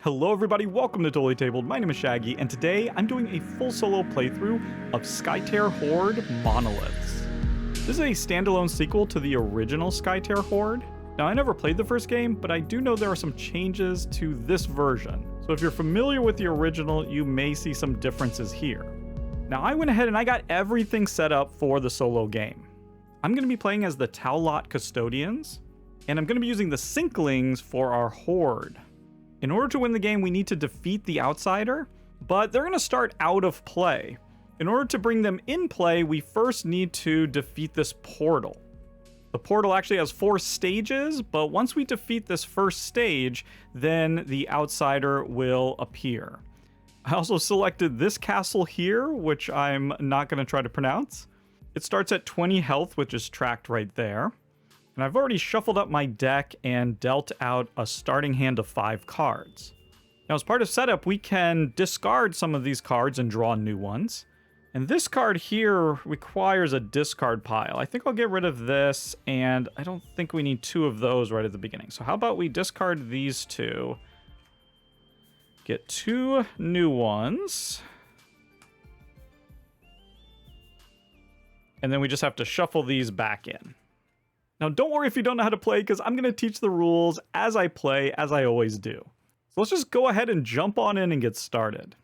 Hello everybody, welcome to Totally Tabled. My name is Shaggy, and today I'm doing a full solo playthrough of Skytear Horde Monoliths. This is a standalone sequel to the original Skytear Horde. Now, I never played the first game, but I do know there are some changes to this version. So if you're familiar with the original, you may see some differences here. Now, I went ahead and I got everything set up for the solo game. I'm going to be playing as the Towlot Custodians, and I'm going to be using the Sinklings for our Horde. In order to win the game, we need to defeat the outsider, but they're going to start out of play. In order to bring them in play, we first need to defeat this portal. The portal actually has 4 stages, but once we defeat this first stage, then the outsider will appear. I also selected this castle here, which I'm not going to try to pronounce. It starts at 20 health, which is tracked right there. And I've already shuffled up my deck and dealt out a starting hand of 5 cards. Now, as part of setup, we can discard some of these cards and draw new ones. And this card here requires a discard pile. I think I'll get rid of this, and I don't think we need 2 of those right at the beginning. So how about we discard these 2, get 2 new ones, and then we just have to shuffle these back in. Now, don't worry if you don't know how to play, because I'm going to teach the rules as I play, as I always do. So let's just go ahead and jump on in and get started.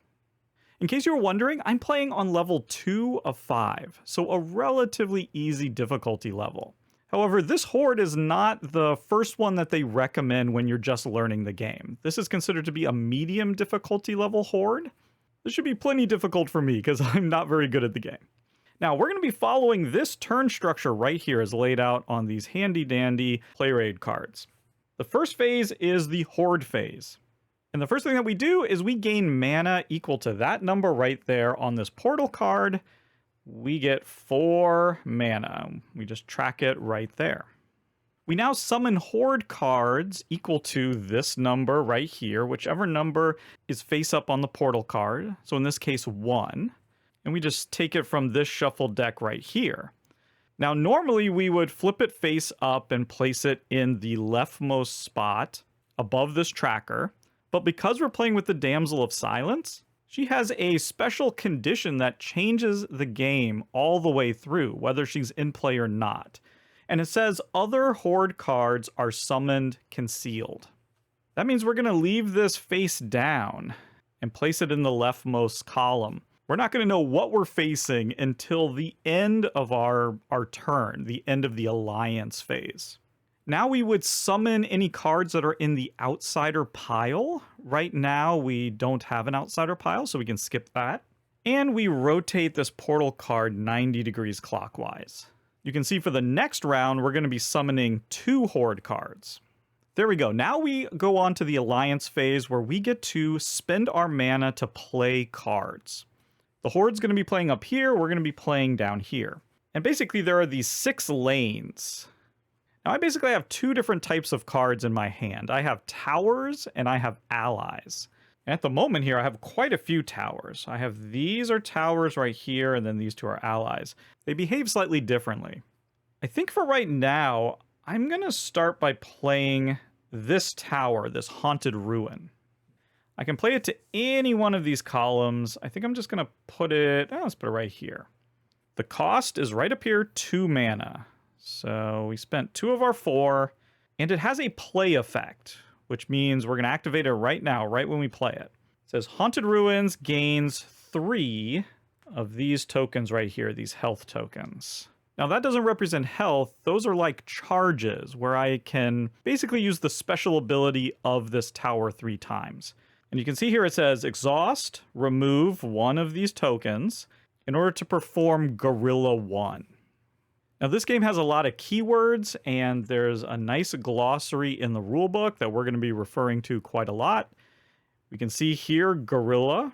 In case you were wondering, I'm playing on level 2 of 5, so a relatively easy difficulty level. However, this horde is not the first one that they recommend when you're just learning the game. This is considered to be a medium difficulty level horde. This should be plenty difficult for me, because I'm not very good at the game. Now, we're going to be following this turn structure right here as laid out on these handy-dandy play-raid cards. The first phase is the Horde phase. And the first thing that we do is we gain mana equal to that number right there on this portal card. We get 4 mana. We just track it right there. We now summon Horde cards equal to this number right here, whichever number is face up on the portal card. So in this case, 1. And we just take it from this shuffled deck right here. Now, normally we would flip it face up and place it in the leftmost spot above this tracker. But because we're playing with the Damsel of Silence, she has a special condition that changes the game all the way through, whether she's in play or not. And it says other Horde cards are summoned concealed. That means we're going to leave this face down and place it in the leftmost column. We're not going to know what we're facing until the end of our turn, the end of the alliance phase. Now we would summon any cards that are in the outsider pile. Right now we don't have an outsider pile, so we can skip that. And we rotate this portal card 90 degrees clockwise. You can see for the next round, we're going to be summoning 2 Horde cards. There we go. Now we go on to the alliance phase where we get to spend our mana to play cards. The Horde's going to be playing up here, we're going to be playing down here. And basically there are these 6 lanes. Now I basically have 2 different types of cards in my hand. I have towers and I have allies. And at the moment here I have quite a few towers. I have these are towers right here, and then these 2 are allies. They behave slightly differently. I think for right now, I'm going to start by playing this tower, this haunted ruin. I can play it to any one of these columns. I think I'm just going to put it, let's put it right here. The cost is right up here, 2 mana. So we spent 2 of our 4, and it has a play effect, which means we're going to activate it right now, right when we play it. It says Haunted Ruins gains 3 of these tokens right here, these health tokens. Now that doesn't represent health, those are like charges where I can basically use the special ability of this tower 3 times. And you can see here it says exhaust, remove 1 of these tokens in order to perform Gorilla 1. Now this game has a lot of keywords, and there's a nice glossary in the rulebook that we're going to be referring to quite a lot. We can see here Gorilla,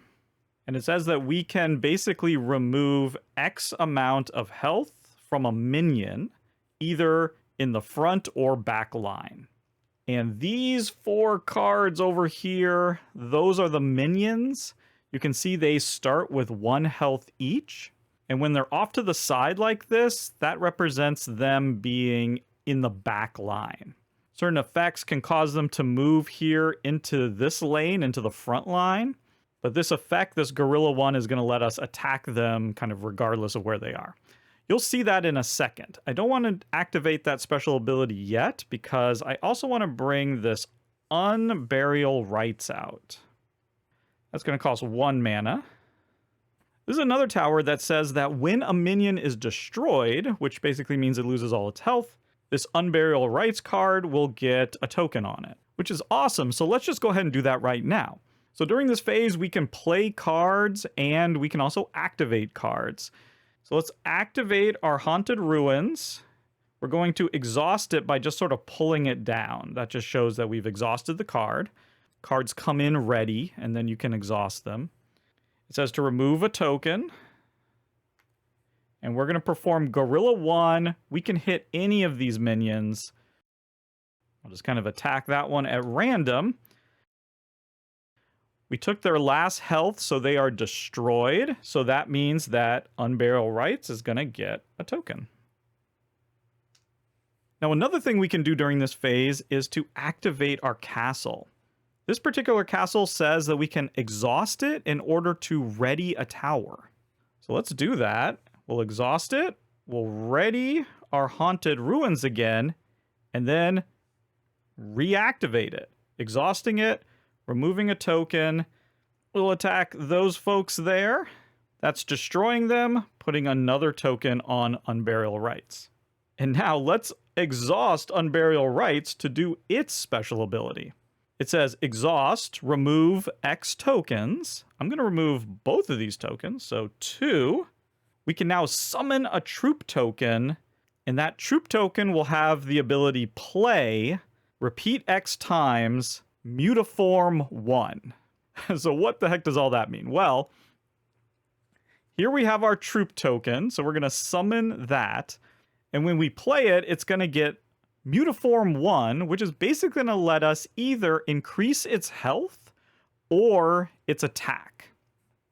and it says that we can basically remove X amount of health from a minion, either in the front or back line. And these 4 cards over here, those are the minions. You can see they start with 1 health each. And when they're off to the side like this, that represents them being in the back line. Certain effects can cause them to move here into this lane, into the front line. But this effect, this Gorilla one, is going to let us attack them kind of regardless of where they are. You'll see that in a second. I don't want to activate that special ability yet because I also want to bring this Unburial Rites out. That's going to cost 1 mana. This is another tower that says that when a minion is destroyed, which basically means it loses all its health, this Unburial Rites card will get a token on it, which is awesome. So let's just go ahead and do that right now. So during this phase, we can play cards and we can also activate cards. So let's activate our Haunted Ruins. We're going to exhaust it by just sort of pulling it down. That just shows that we've exhausted the card. Cards come in ready, and then you can exhaust them. It says to remove a token. And we're going to perform Gorilla 1. We can hit any of these minions. I'll just kind of attack that one at random. We took their last health, so they are destroyed. So that means that Unburial Rites is going to get a token. Now, another thing we can do during this phase is to activate our castle. This particular castle says that we can exhaust it in order to ready a tower. So let's do that. We'll exhaust it. We'll ready our Haunted Ruins again, and then reactivate it. Exhausting it, removing a token. We'll attack those folks there. That's destroying them, putting another token on Unburial Rites. And now let's exhaust Unburial Rites to do its special ability. It says exhaust, remove X tokens. I'm going to remove both of these tokens, so 2. We can now summon a troop token, and that troop token will have the ability play, repeat X times, Mutiform 1. So what the heck does all that mean? Well, here we have our troop token, so we're going to summon that. And when we play it, it's going to get Mutiform 1, which is basically going to let us either increase its health or its attack.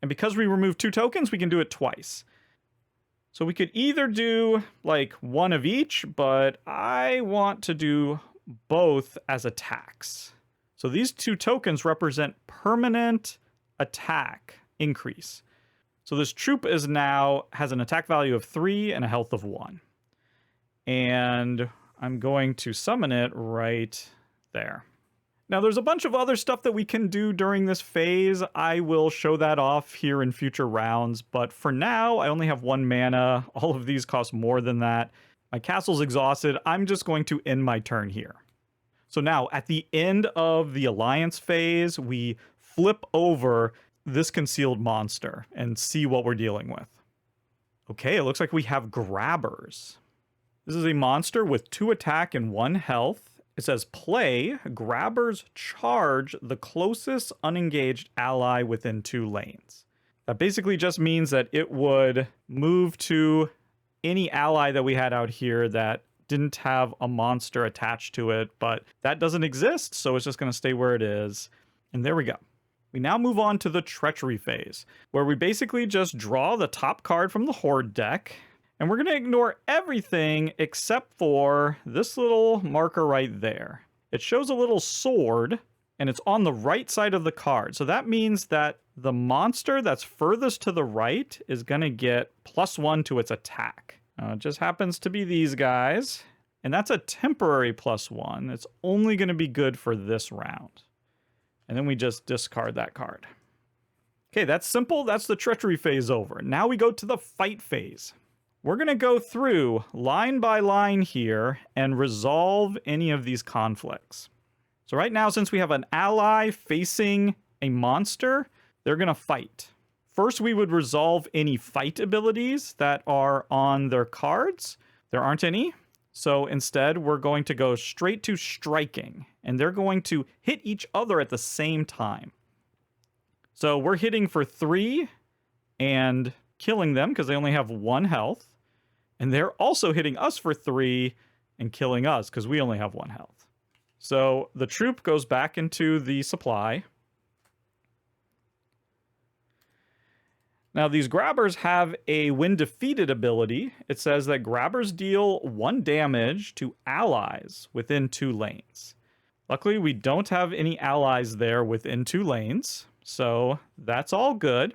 And because we remove 2 tokens, we can do it twice. So we could either do like one of each, but I want to do both as attacks. So these 2 tokens represent permanent attack increase. So this troop is now has an attack value of 3 and a health of 1. And I'm going to summon it right there. Now there's a bunch of other stuff that we can do during this phase. I will show that off here in future rounds, but for now I only have 1 mana. All of these cost more than that. My castle's exhausted. I'm just going to end my turn here. So now at the end of the alliance phase, we flip over this concealed monster and see what we're dealing with. Okay, it looks like we have grabbers. This is a monster with 2 attack and 1 health. It says play, grabbers charge the closest unengaged ally within 2 lanes. That basically just means that it would move to any ally that we had out here that didn't have a monster attached to it, but that doesn't exist, so it's just going to stay where it is. And there we go. We now move on to the treachery phase, where we basically just draw the top card from the Horde deck, and we're going to ignore everything except for this little marker right there. It shows a little sword, and it's on the right side of the card. So that means that the monster that's furthest to the right is going to get +1 to its attack. It just happens to be these guys, and that's a temporary +1. It's only going to be good for this round. And then we just discard that card. Okay, that's simple. That's the treachery phase over. Now we go to the fight phase. We're going to go through line by line here and resolve any of these conflicts. So right now, since we have an ally facing a monster, they're going to fight. First, we would resolve any fight abilities that are on their cards. There aren't any. So instead, we're going to go straight to striking, and they're going to hit each other at the same time. So we're hitting for 3 and killing them because they only have 1 health. And they're also hitting us for 3 and killing us because we only have 1 health. So the troop goes back into the supply. Now, these grabbers have a when defeated ability. It says that grabbers deal 1 damage to allies within 2 lanes. Luckily, we don't have any allies there within 2 lanes, so that's all good.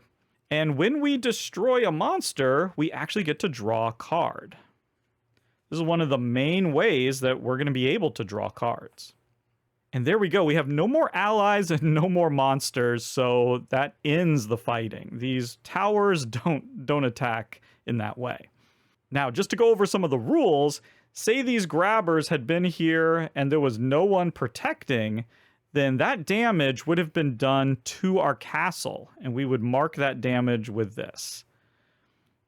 And when we destroy a monster, we actually get to draw a card. This is one of the main ways that we're going to be able to draw cards. And there we go. We have no more allies and no more monsters, so that ends the fighting. These towers don't attack in that way. Now, just to go over some of the rules, say these grabbers had been here and there was no one protecting, then that damage would have been done to our castle, and we would mark that damage with this.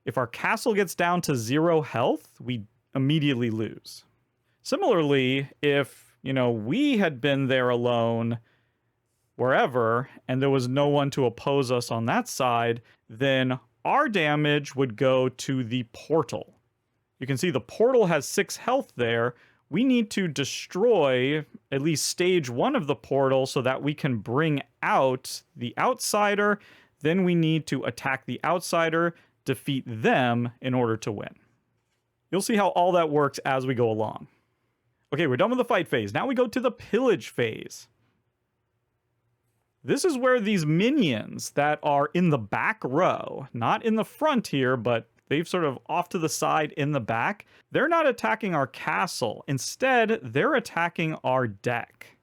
If our castle gets down to 0 health, we immediately lose. Similarly, if we had been there alone wherever, and there was no one to oppose us on that side, then our damage would go to the portal. You can see the portal has 6 health there. We need to destroy at least stage 1 of the portal so that we can bring out the outsider. Then we need to attack the outsider, defeat them in order to win. You'll see how all that works as we go along. Okay, we're done with the fight phase. Now we go to the pillage phase. This is where these minions that are in the back row, not in the front here, but they've sort of off to the side in the back, they're not attacking our castle. Instead, they're attacking our deck.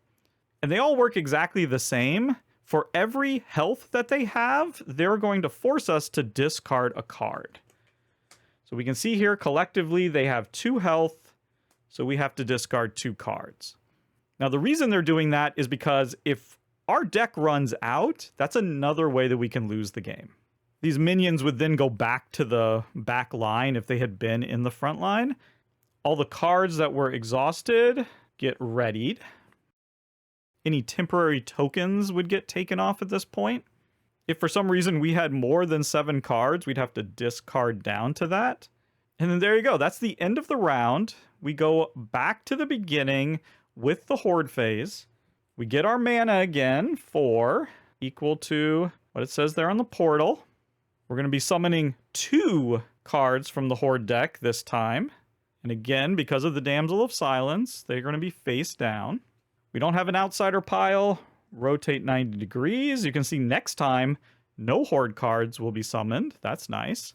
And they all work exactly the same. For every health that they have, they're going to force us to discard a card. So we can see here collectively they have 2 health. So we have to discard 2 cards. Now, the reason they're doing that is because if our deck runs out, that's another way that we can lose the game. These minions would then go back to the back line if they had been in the front line. All the cards that were exhausted get readied. Any temporary tokens would get taken off at this point. If for some reason we had more than 7 cards, we'd have to discard down to that. And then there you go. That's the end of the round. We go back to the beginning with the Horde phase. We get our mana again, 4, equal to what it says there on the portal. We're going to be summoning 2 cards from the Horde deck this time. And again, because of the Damsel of Silence, they're going to be face down. We don't have an outsider pile. Rotate 90 degrees. You can see next time, no Horde cards will be summoned. That's nice.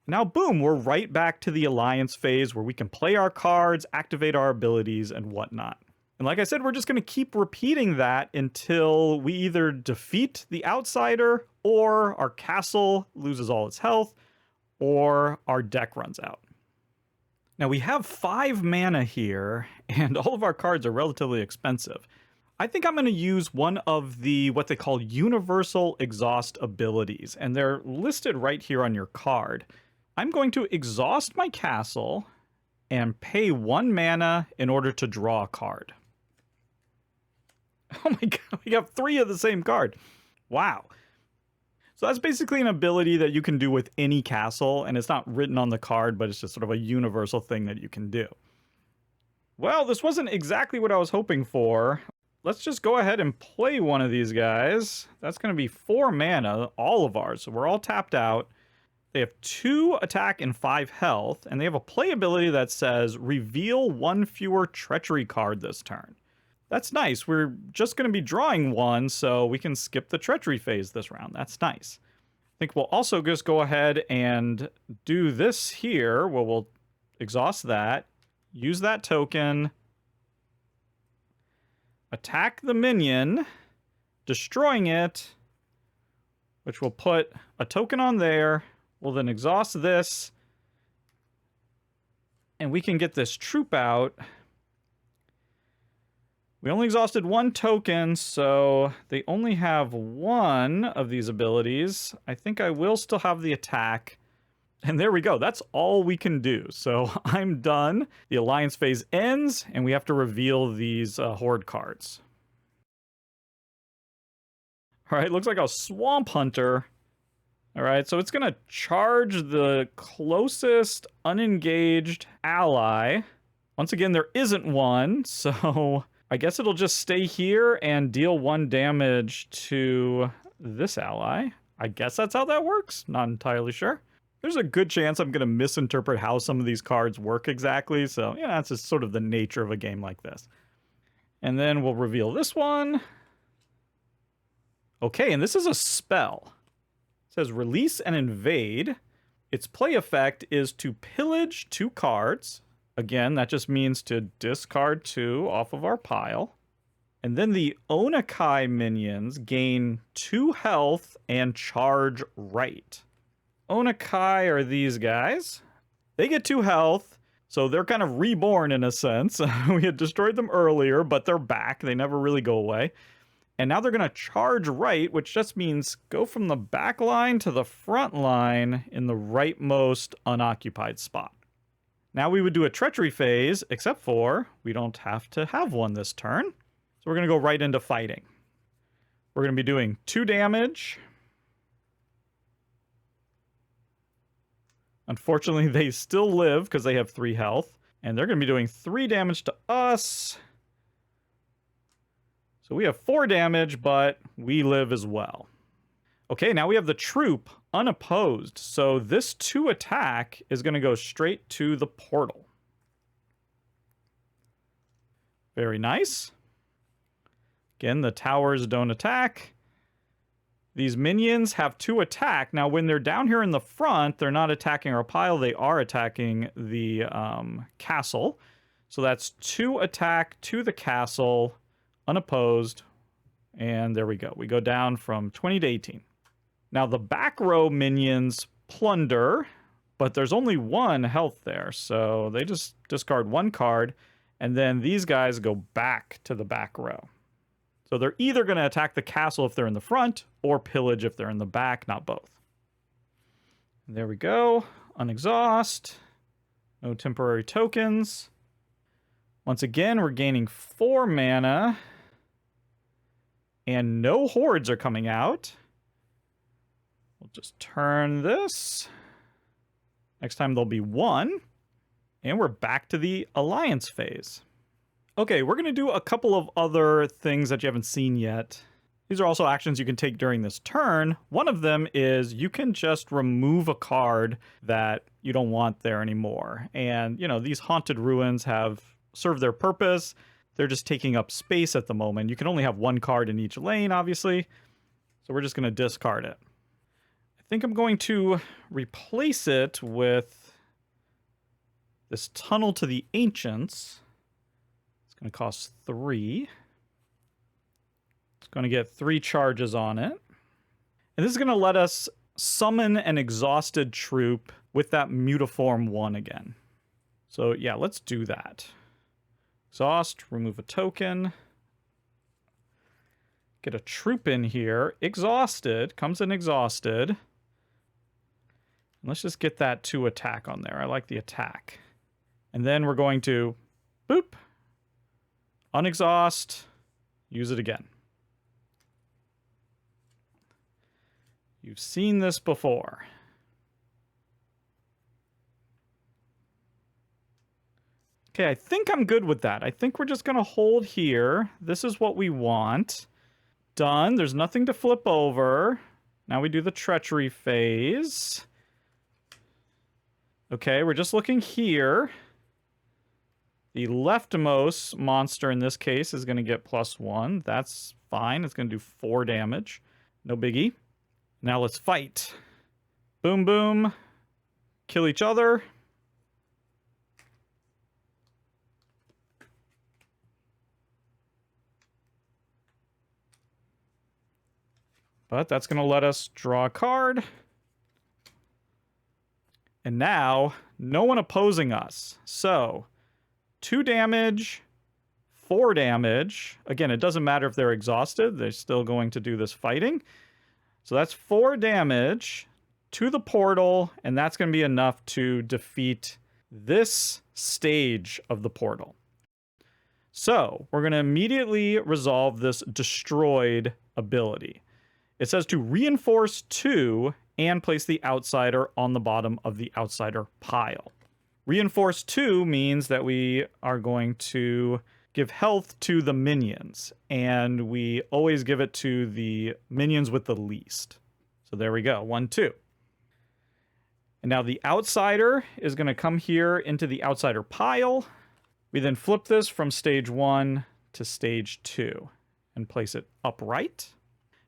Now, boom, we're right back to the Alliance phase where we can play our cards, activate our abilities, and whatnot. And like I said, we're just going to keep repeating that until we either defeat the outsider, or our castle loses all its health, or our deck runs out. Now, we have 5 mana here, and all of our cards are relatively expensive. I think I'm going to use one of the what they call universal exhaust abilities, and they're listed right here on your card. I'm going to exhaust my castle and pay 1 mana in order to draw a card. Oh my god, we got 3 of the same card. Wow. So that's basically an ability that you can do with any castle, and it's not written on the card, but it's just sort of a universal thing that you can do. Well, this wasn't exactly what I was hoping for. Let's just go ahead and play one of these guys. That's going to be 4 mana, all of ours, so we're all tapped out. They have 2 attack and 5 health, and they have a play ability that says, reveal 1 fewer treachery card this turn. That's nice. We're just going to be drawing 1, so we can skip the treachery phase this round. That's nice. I think we'll also just go ahead and do this here, where we'll exhaust that, use that token, attack the minion, destroying it, which will put a token on there. We'll then exhaust this, and we can get this troop out. We only exhausted 1 token, so they only have 1 of these abilities. I think I will still have the attack. And there we go. That's all we can do. So I'm done. The Alliance phase ends, and we have to reveal these Horde cards. All right, looks like a Swamp Hunter. All right, so it's going to charge the closest unengaged ally. Once again, there isn't one, so I guess it'll just stay here and deal 1 damage to this ally. I guess that's how that works. Not entirely sure. There's a good chance I'm going to misinterpret how some of these cards work exactly. So, yeah, that's just sort of the nature of a game like this. And then we'll reveal this one. Okay, and this is a spell. It says release and invade. Its play effect is to pillage 2 cards. Again, that just means to discard 2 off of our pile. And then the Onakai minions gain 2 health and charge right. Onakai are these guys. They get 2 health, so they're kind of reborn in a sense. We had destroyed them earlier, but they're back. They never really go away. And now they're going to charge right, which just means go from the back line to the front line in the rightmost unoccupied spot. Now we would do a treachery phase, except for we don't have to have one this turn. So we're going to go right into fighting. We're going to be doing 2 damage. Unfortunately, they still live because they have 3 health. And they're going to be doing 3 damage to us. So we have 4 damage, but we live as well. Okay, now we have the troop unopposed. So this 2 attack is going to go straight to the portal. Very nice. Again, the towers don't attack. These minions have 2 attack. Now, when they're down here in the front, they're not attacking our pile. They are attacking the castle. So that's 2 attack to the castle, unopposed. And there we go. We go down from 20 to 18. Now, the back row minions plunder, but there's only 1 health there. So they just discard 1 card. And then these guys go back to the back row. So they're either going to attack the castle if they're in the front, or pillage if they're in the back, not both. There we go. Unexhaust. No temporary tokens. Once again, we're gaining 4 mana. And no hordes are coming out. We'll just turn this. Next time there'll be 1. And we're back to the alliance phase. Okay, we're going to do a couple of other things that you haven't seen yet. These are also actions you can take during this turn. One of them is you can just remove a card that you don't want there anymore. And, you know, these haunted ruins have served their purpose. They're just taking up space at the moment. You can only have 1 card in each lane, obviously. So we're just going to discard it. I think I'm going to replace it with this Tunnel to the Ancients. It's going to cost 3. It's going to get 3 charges on it. And this is going to let us summon an exhausted troop with that mutiform 1 again. So yeah, let's do that. Exhaust, remove a token. Get a troop in here. Exhausted, comes in exhausted. And let's just get that 2 attack on there. I like the attack. And then we're going to, boop, unexhaust, use it again. You've seen this before. Okay, I think I'm good with that. I think we're just going to hold here. This is what we want. Done. There's nothing to flip over. Now we do the treachery phase. Okay, we're just looking here. The leftmost monster in this case is going to get +1. That's fine. It's going to do 4 damage. No biggie. Now let's fight. Boom, boom. Kill each other. But that's going to let us draw a card. And now, no one opposing us. So, 2 damage, 4 damage. Again, it doesn't matter if they're exhausted. They're still going to do this fighting. So that's 4 damage to the portal, and that's going to be enough to defeat this stage of the portal. So we're going to immediately resolve this destroyed ability. It says to reinforce 2 and place the outsider on the bottom of the outsider pile. Reinforce 2 means that we are going to give health to the minions, and we always give it to the minions with the least. So there we go, 1, 2. And now the outsider is going to come here into the outsider pile. We then flip this from stage 1 to stage 2 and place it upright.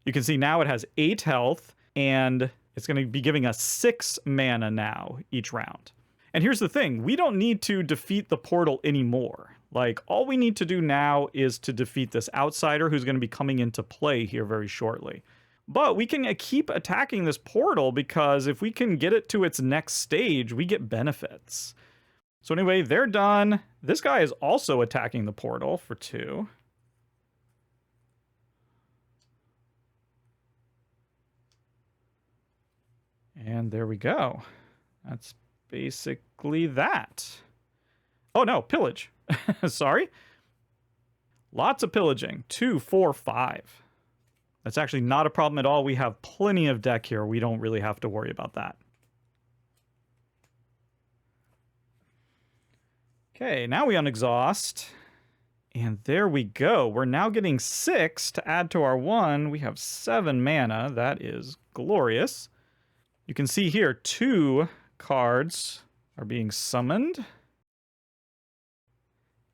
You can see now it has 8 health, and it's going to be giving us 6 mana now each round. And here's the thing, we don't need to defeat the portal anymore. Like, all we need to do now is to defeat this outsider who's going to be coming into play here very shortly. But we can keep attacking this portal because if we can get it to its next stage, we get benefits. So anyway, they're done. This guy is also attacking the portal for 2. And there we go. That's basically that. Oh no, pillage. Sorry. Lots of pillaging. 2, 4, 5. That's actually not a problem at all. We have plenty of deck here. We don't really have to worry about that. Okay, now we unexhaust. And there we go. We're now getting 6 to add to our 1. We have 7 mana. That is glorious. You can see here 2 cards are being summoned.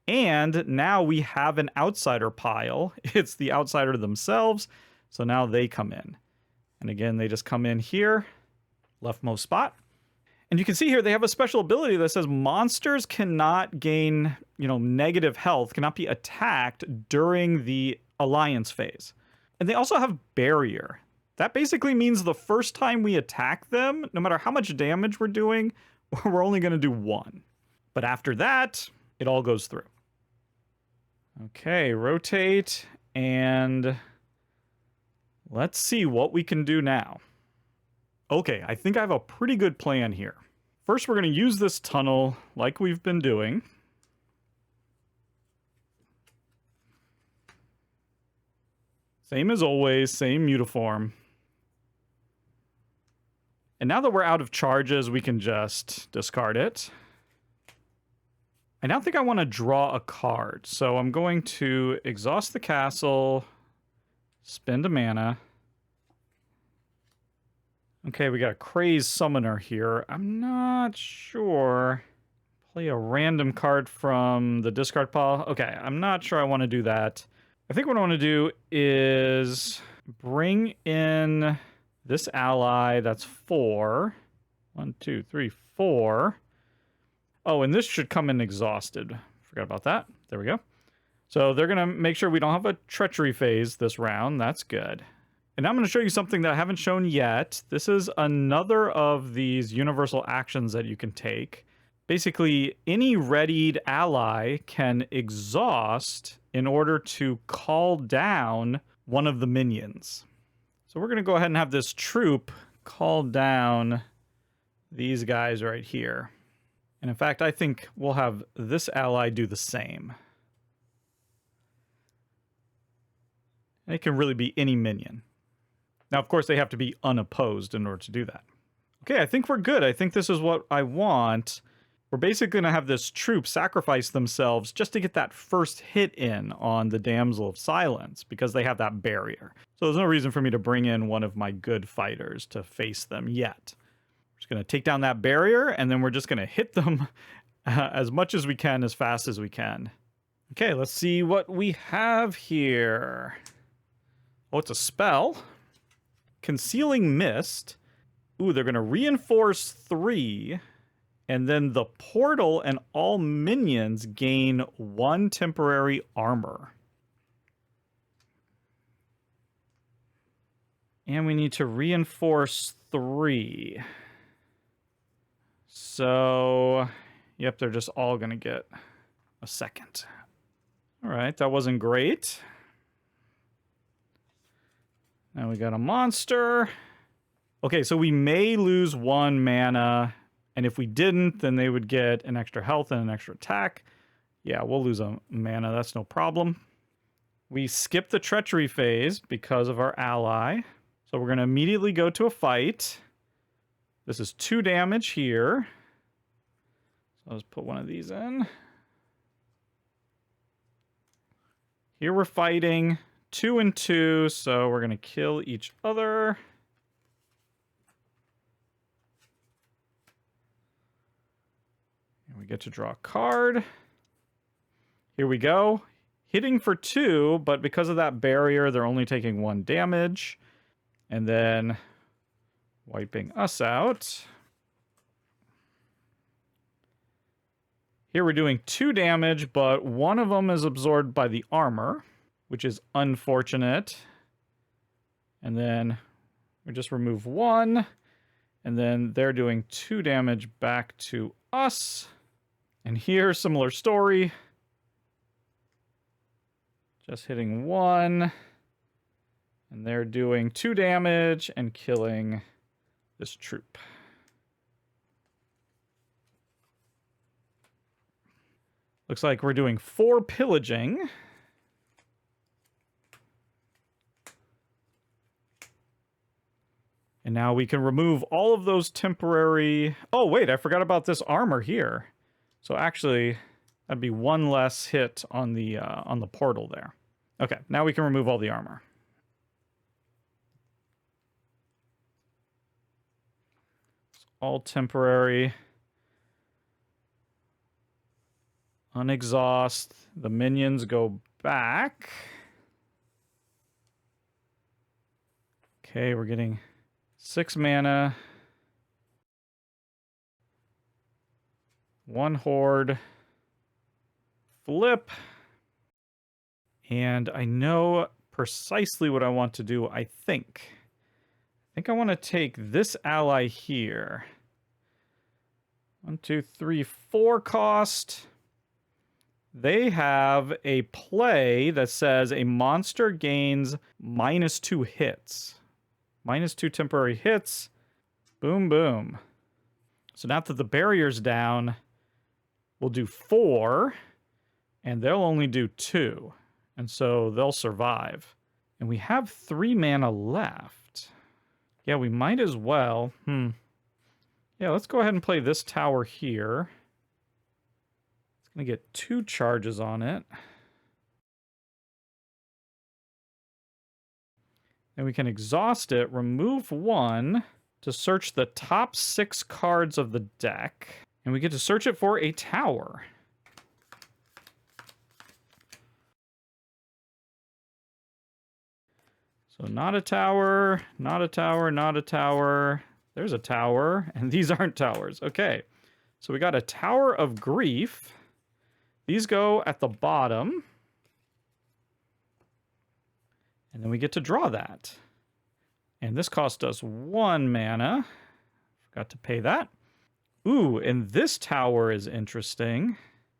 And now we have an outsider pile. It's the outsider themselves. So now they come in. And again, they just come in here, leftmost spot. And you can see here they have a special ability that says monsters cannot gain, negative health, cannot be attacked during the alliance phase. And they also have barrier. That basically means the first time we attack them, no matter how much damage we're doing, we're only going to do 1. But after that, it all goes through. Okay, rotate, and let's see what we can do now. Okay, I think I have a pretty good plan here. First, we're going to use this tunnel like we've been doing. Same as always, same uniform. And now that we're out of charges, we can just discard it. I now think I want to draw a card. So I'm going to exhaust the castle, spend a mana. Okay, we got a crazed summoner here. I'm not sure. Play a random card from the discard pile. Okay, I'm not sure I want to do that. I think what I want to do is bring in this ally. That's 4. 1, 2, 3, 4. Oh, and this should come in exhausted. Forgot about that. There we go. So they're going to make sure we don't have a treachery phase this round. That's good. And now I'm going to show you something that I haven't shown yet. This is another of these universal actions that you can take. Basically, any readied ally can exhaust in order to call down one of the minions. So we're going to go ahead and have this troop call down these guys right here. And in fact, I think we'll have this ally do the same. And it can really be any minion. Now, of course, they have to be unopposed in order to do that. Okay, I think we're good. I think this is what I want. We're basically going to have this troop sacrifice themselves just to get that first hit in on the Damsel of Silence, because they have that barrier. So there's no reason for me to bring in one of my good fighters to face them yet. We're just going to take down that barrier, and then we're just going to hit them as much as we can, as fast as we can. Okay, let's see what we have here. Oh, it's a spell. Concealing Mist. Ooh, they're going to reinforce 3. And then the portal and all minions gain 1 temporary armor. And we need to reinforce 3. So, yep, they're just all going to get a second. All right, that wasn't great. Now we got a monster. Okay, so we may lose 1 mana. And if we didn't, then they would get an extra health and an extra attack. Yeah, we'll lose a mana. That's no problem. We skip the treachery phase because of our ally. So we're going to immediately go to a fight. This is 2 damage here. So let's put one of these in. Here we're fighting 2 and 2, so we're going to kill each other. And we get to draw a card. Here we go. Hitting for 2, but because of that barrier, they're only taking 1 damage. And then wiping us out. Here we're doing 2 damage, but one of them is absorbed by the armor, which is unfortunate. And then we just remove 1. And then they're doing 2 damage back to us. And here, similar story. Just hitting 1. And they're doing 2 damage and killing this troop. Looks like we're doing 4 pillaging. And now we can remove all of those temporary... Oh, wait, I forgot about this armor here. So actually, that'd be 1 less hit on the portal there. Okay, now we can remove all the armor. It's all temporary. Unexhaust. The minions go back. Okay, we're getting 6 mana. 1 horde. Flip. And I know precisely what I want to do, I think. I think I want to take this ally here. 1, 2, 3, 4 cost. They have a play that says a monster gains -2 hits. -2 temporary hits. Boom, boom. So now that the barrier's down, we'll do 4, and they'll only do 2. And so they'll survive. And we have 3 mana left. Yeah, we might as well. Yeah, let's go ahead and play this tower here. It's going to get 2 charges on it. And we can exhaust it, remove 1 to search the top 6 cards of the deck. And we get to search it for a tower. So not a tower, not a tower, not a tower. There's a tower, and these aren't towers. Okay, so we got a Tower of Grief. These go at the bottom. And then we get to draw that. And this cost us 1 mana. Forgot to pay that. Ooh, and this tower is interesting.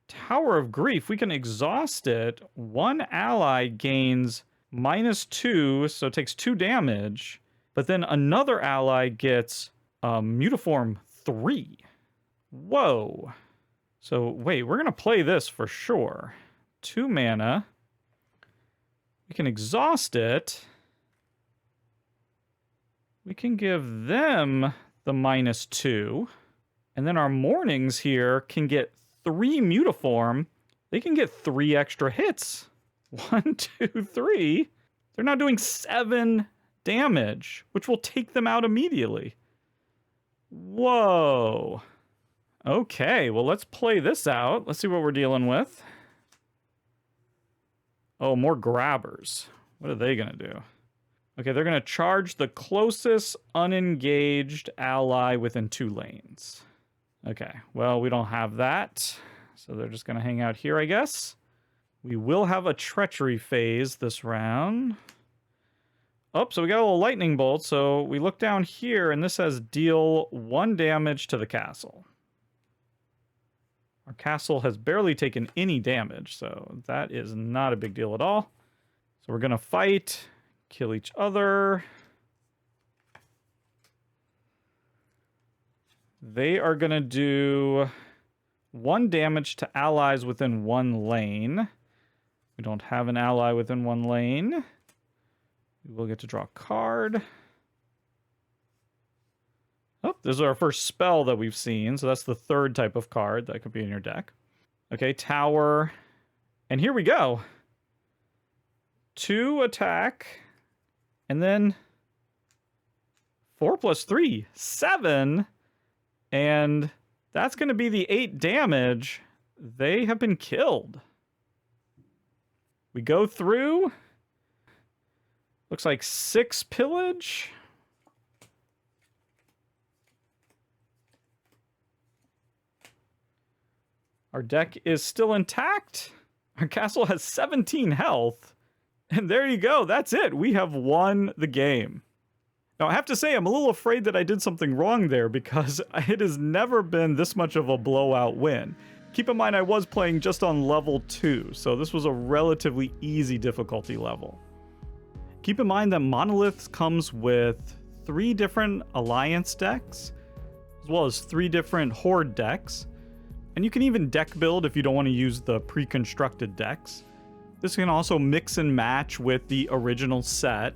Tower of Grief, we can exhaust it. 1 ally gains -2, so it takes 2 damage. But then another ally gets Mutiform 3. Whoa. So wait, we're going to play this for sure. 2 mana. We can exhaust it. We can give them the -2. And then our Mornings here can get 3 Mutiform. They can get 3 extra hits. 1, 2, 3. They're now doing 7 damage, which will take them out immediately. Whoa. Okay, well, let's play this out. Let's see what we're dealing with. Oh, more grabbers. What are they going to do? Okay, they're going to charge the closest unengaged ally within 2 lanes. Okay, well, we don't have that. So they're just going to hang out here, I guess. We will have a treachery phase this round. Oh, so we got a little lightning bolt. So we look down here, and this says deal 1 damage to the castle. Our castle has barely taken any damage, so that is not a big deal at all. So we're going to fight, kill each other. They are going to do 1 damage to allies within 1 lane. We don't have an ally within 1 lane. We will get to draw a card. Oh, this is our first spell that we've seen. So that's the 3rd type of card that could be in your deck. Okay, tower. And here we go. 2 attack. And then 4 + 3, 7. And That's going to be the 8 damage. They have been killed. We go through. Looks like 6 pillage. Our deck is still intact. Our castle has 17 health. And there you go. That's it. We have won the game. Now, I have to say, I'm a little afraid that I did something wrong there because it has never been this much of a blowout win. Keep in mind, I was playing just on level 2, so this was a relatively easy difficulty level. Keep in mind that Monoliths comes with 3 different Alliance decks, as well as 3 different Horde decks. And you can even deck build if you don't want to use the pre-constructed decks. This can also mix and match with the original set.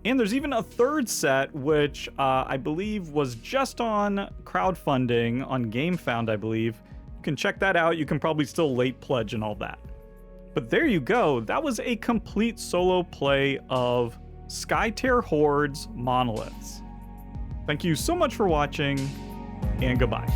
And there's even a 3rd set, which I believe was just on crowdfunding on GameFound, I believe. You can check that out. You can probably still late pledge and all that. But there you go. That was a complete solo play of Skytear Horde's Monoliths. Thank you so much for watching, and goodbye.